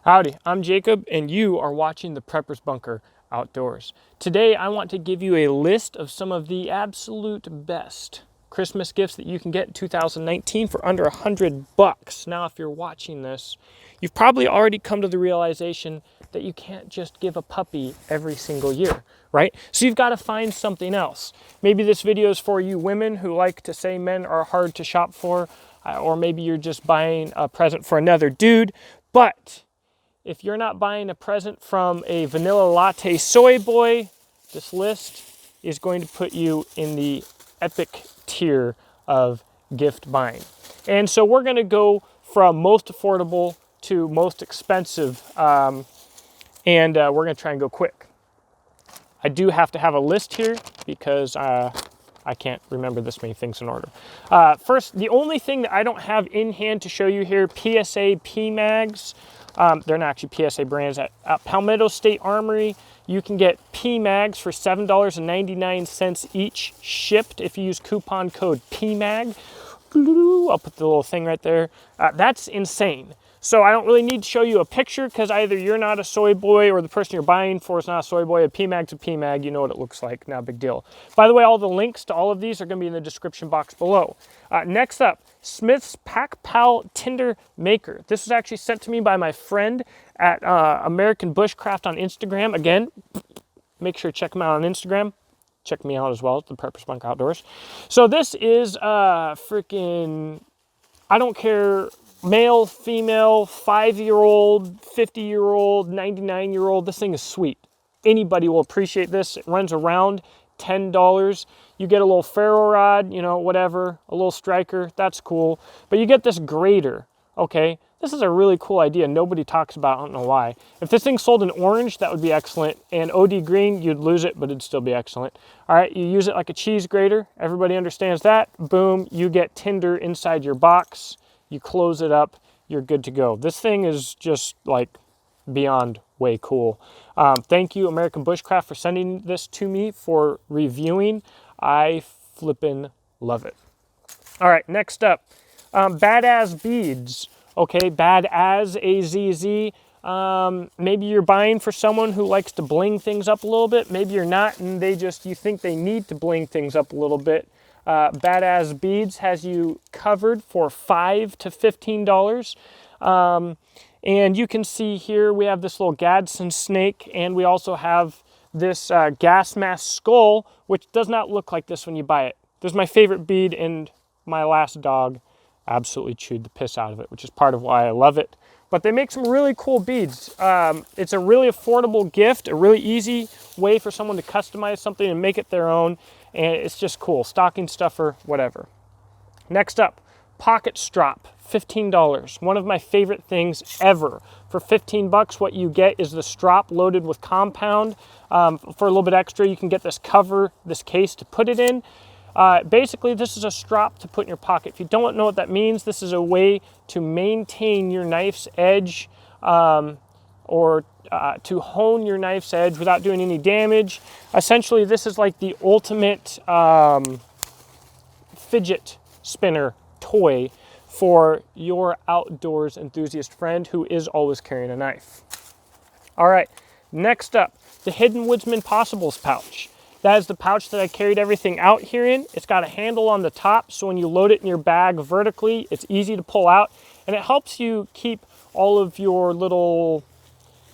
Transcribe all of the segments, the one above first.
Howdy, I'm Jacob and you are watching the Prepper's Bunker Outdoors. Today I want to give you a list of some of the absolute best Christmas gifts that you can get in 2019 for under $100. Now if you're watching this, you've probably already come to the realization that you can't just give a puppy every single year, right? So you've got to find something else. Maybe this video is for you women who like to say men are hard to shop for, or maybe you're just buying a present for another dude, but if you're not buying a present from a vanilla latte soy boy, this list is going to put you in the epic tier of gift buying. And so we're going to go from most affordable to most expensive, and we're going to try and go quick. I do have to have a list here because I can't remember this many things in order. First, the only thing that I don't have in hand to show you here, PSA P-Mags. They're not actually PSA brands. At Palmetto State Armory, you can get P-Mags for $7.99 each shipped if you use coupon code PMAG. I'll put the little thing right there. That's insane. So I don't really need to show you a picture because either you're not a soy boy or the person you're buying for is not a soy boy. A P-Mag's a P-Mag. You know what it looks like. Not a big deal. By the way, all the links to all of these are going to be in the description box below. Next up, Smith's Pack Powell Tinder Maker. This was actually sent to me by my friend at American Bushcraft on Instagram. Again, make sure to check him out on Instagram. Check me out as well, the Prepper's Bunker Outdoors. So this is freaking, I don't care, male, female, 5-year-old, 50-year-old, 99-year-old. This thing is sweet. Anybody will appreciate this. It runs around $10. You get a little ferro rod, you know, whatever, a little striker. That's cool. But you get this grater, okay? This is a really cool idea. Nobody talks about it. I don't know why. If this thing sold in orange, that would be excellent. And OD green, you'd lose it, but it'd still be excellent. All right, you use it like a cheese grater. Everybody understands that. Boom, you get tinder inside your box. You close it up, you're good to go. This thing is just like beyond way cool. Thank you, American Bushcraft, for sending this to me for reviewing. I flippin' love it. All right, next up, Badass Beads. Okay, Badass, A-Z-Z. Maybe you're buying for someone who likes to bling things up a little bit. Maybe you're not, and you think they need to bling things up a little bit. Badass Beads has you covered for $5 to $15. And you can see here we have this little Gadsden snake, and we also have this gas mask skull, which does not look like this when you buy it. This is my favorite bead, and my last dog absolutely chewed the piss out of it, which is part of why I love it. But they make some really cool beads. It's a really affordable gift, a really easy way for someone to customize something and make it their own. And it's just cool. Stocking stuffer, whatever. Next up, pocket strap, $15. One of my favorite things ever. For $15, what you get is the strap loaded with compound. For a little bit extra, you can get this cover, this case to put it in. Basically, this is a strap to put in your pocket. If you don't know what that means, this is a way to maintain your knife's edge or to hone your knife's edge without doing any damage. Essentially, this is like the ultimate fidget spinner toy for your outdoors enthusiast friend who is always carrying a knife. All right, next up, the Hidden Woodsman Possibles pouch. That is the pouch that I carried everything out here in. It's got a handle on the top, so when you load it in your bag vertically, it's easy to pull out, and it helps you keep all of your little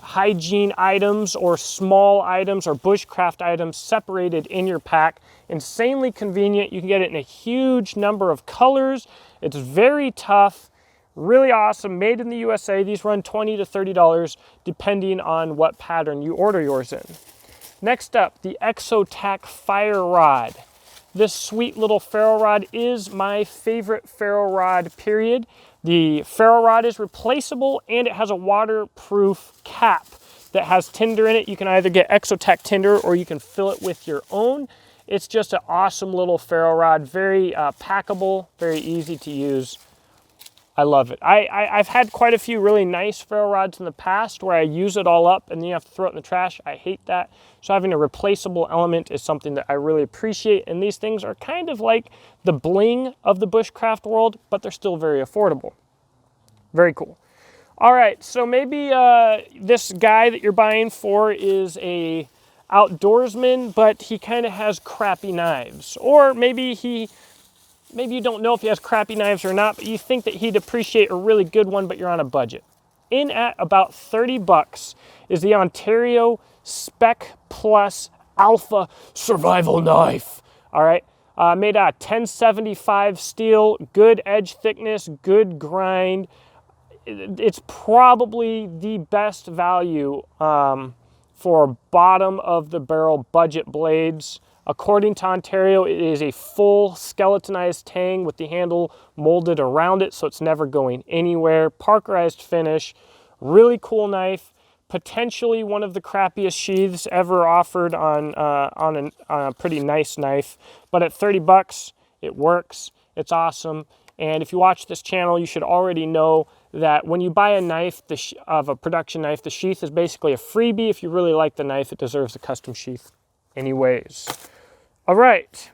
hygiene items or small items or bushcraft items separated in your pack. Insanely convenient. You can get it in a huge number of colors. It's very tough, really awesome, made in the USA. These run $20 to $30 depending on what pattern you order yours in. Next up, the EXO Tack Fire Rod. This sweet little ferro rod is my favorite ferro rod, period. The ferro rod is replaceable and it has a waterproof cap that has tinder in it. You can either get EXO Tack tinder or you can fill it with your own. It's just an awesome little ferro rod, very packable, very easy to use. I love it. I've had quite a few really nice ferro rods in the past where I use it all up and then you have to throw it in the trash. I hate that. So having a replaceable element is something that I really appreciate. And these things are kind of like the bling of the bushcraft world, but they're still very affordable. Very cool. All right, so maybe this guy that you're buying for is a outdoorsman, but he kind of has crappy knives. Or maybe you don't know if he has crappy knives or not, but you think that he'd appreciate a really good one, but you're on a budget. In at about 30 bucks is the Ontario Spec Plus Alpha Survival Knife. All right, made out of 1075 steel, good edge thickness, good grind. It's probably the best value for bottom of the barrel budget blades. According to Ontario, it is a full skeletonized tang with the handle molded around it, so it's never going anywhere. Parkerized finish, really cool knife. Potentially one of the crappiest sheaths ever offered on a pretty nice knife. But at 30 bucks, it works. It's awesome. And if you watch this channel, you should already know that when you buy a knife of a production knife, the sheath is basically a freebie. If you really like the knife, it deserves a custom sheath anyways. All right,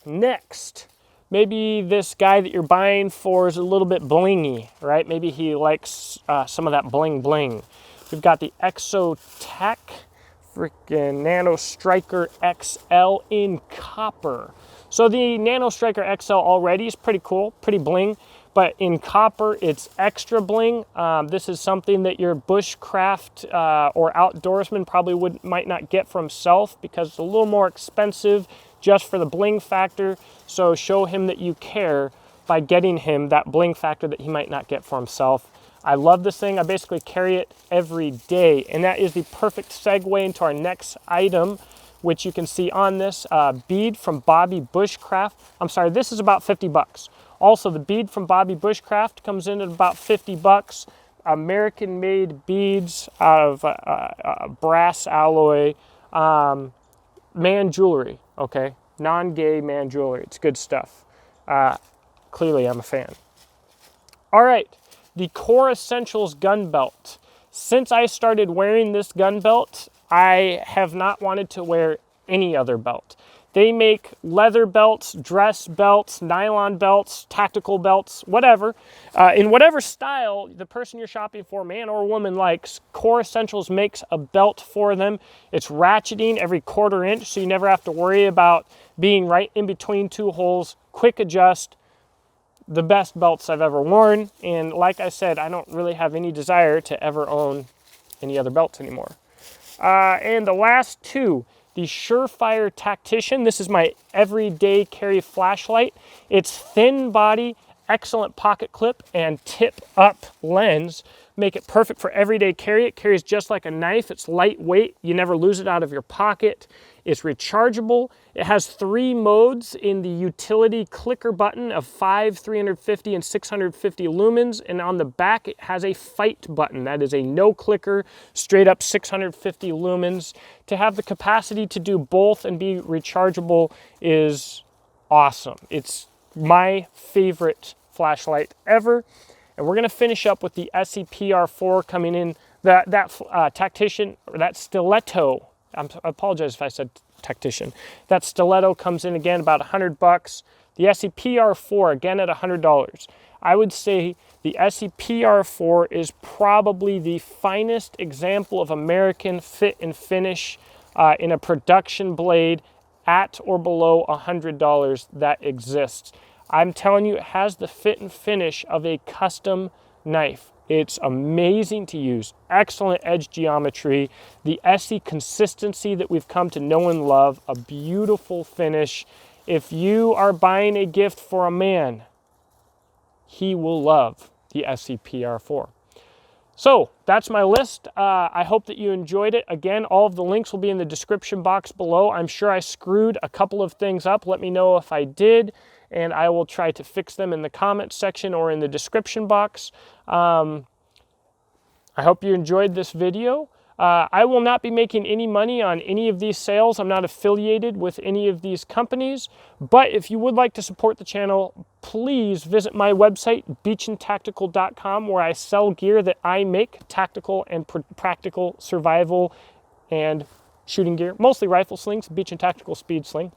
next, maybe this guy that you're buying for is a little bit blingy, right? Maybe he likes some of that bling bling. We've got the EXO Tack freaking Nano Striker XL in copper. So the Nano Striker XL already is pretty cool, pretty bling, but in copper, it's extra bling. This is something that your bushcraft or outdoorsman probably might not get for himself because it's a little more expensive just for the bling factor. So show him that you care by getting him that bling factor that he might not get for himself. I love this thing. I basically carry it every day, and that is the perfect segue into our next item, which you can see on this bead from Bobby Bushcraft. I'm sorry, this is about 50 bucks. Also, the bead from Bobby Bushcraft comes in at about 50 bucks. American-made beads out of brass alloy, man jewelry, okay? Non-gay man jewelry. It's good stuff. Clearly, I'm a fan. All right, the Core Essentials gun belt. Since I started wearing this gun belt, I have not wanted to wear any other belt. They make leather belts, dress belts, nylon belts, tactical belts, whatever. In whatever style the person you're shopping for, man or woman, likes, Core Essentials makes a belt for them. It's ratcheting every 1/4 inch, so you never have to worry about being right in between two holes. Quick adjust. The best belts I've ever worn. And like I said, I don't really have any desire to ever own any other belts anymore. And the last two, the Surefire Tactician. This is my everyday carry flashlight. It's thin body, excellent pocket clip, and tip up lens make it perfect for everyday carry. It carries just like a knife. It's lightweight. You never lose it out of your pocket. It's rechargeable. It has 3 modes in the utility clicker button of 5, 350, and 650 lumens. And on the back, it has a fight button. That is a no clicker, straight up 650 lumens. To have the capacity to do both and be rechargeable is awesome. It's my favorite flashlight ever. And we're gonna finish up with the CPR For coming in. That Tactician, or that stiletto, I apologize if I said tactician. That stiletto comes in again about 100 bucks. The CPR For again at $100. I would say the CPR For is probably the finest example of American fit and finish in a production blade at or below $100 that exists. I'm telling you, it has the fit and finish of a custom knife. It's amazing to use, excellent edge geometry, the SE consistency that we've come to know and love, a beautiful finish. If you are buying a gift for a man, he will love the CPR For. So that's my list. I hope that you enjoyed it. Again, all of the links will be in the description box below. I'm sure I screwed a couple of things up. Let me know if I did, and I will try to fix them in the comments section or in the description box. I hope you enjoyed this video. I will not be making any money on any of these sales. I'm not affiliated with any of these companies, but if you would like to support the channel, please visit my website, beachandtactical.com, where I sell gear that I make, tactical and practical survival and shooting gear, mostly rifle slings, Beach and Tactical Speed Sling.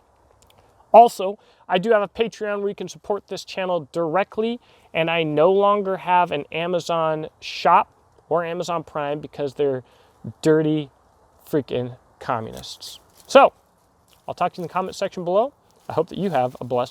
Also, I do have a Patreon where you can support this channel directly, and I no longer have an Amazon shop or Amazon Prime because they're dirty freaking communists. So, I'll talk to you in the comment section below. I hope that you have a blessed